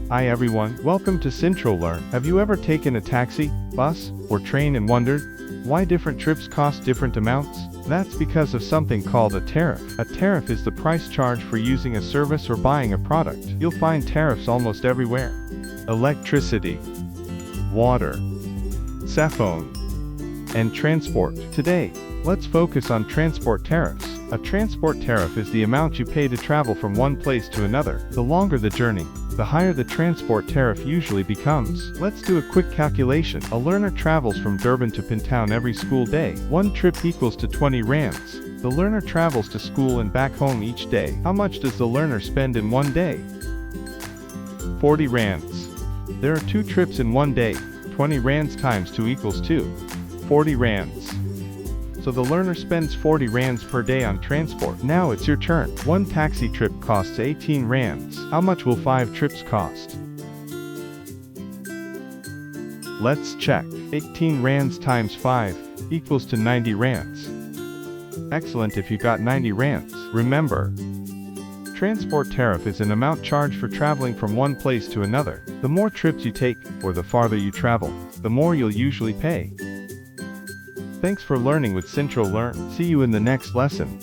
Hi everyone, welcome to Central Learn. Have you ever taken a taxi, bus, or train and wondered why different trips cost different amounts? That's because of something called a tariff. A tariff is the price charged for using a service or buying a product. You'll find tariffs almost everywhere. Electricity, water, cell phone, and transport. Today, let's focus on transport tariffs. A transport tariff is the amount you pay to travel from one place to another. The longer the journey, the higher the transport tariff usually becomes. Let's do a quick calculation. A learner travels from Durban to Pintown every school day. One trip equals to 20 rands. The learner travels to school and back home each day. How much does the learner spend in one day? 40 rands. There are 2 trips in one day. 20 rands times 2 equals 2. 40 rands. So the learner spends 40 rands per day on transport. Now it's your turn. One taxi trip costs 18 rands. How much will 5 trips cost? Let's check. 18 rands times 5 equals to 90 rands. Excellent if you got 90 rands. Remember, transport tariff is an amount charged for traveling from one place to another. The more trips you take, or the farther you travel, the more you'll usually pay. Thanks for learning with Central Learn. See you in the next lesson.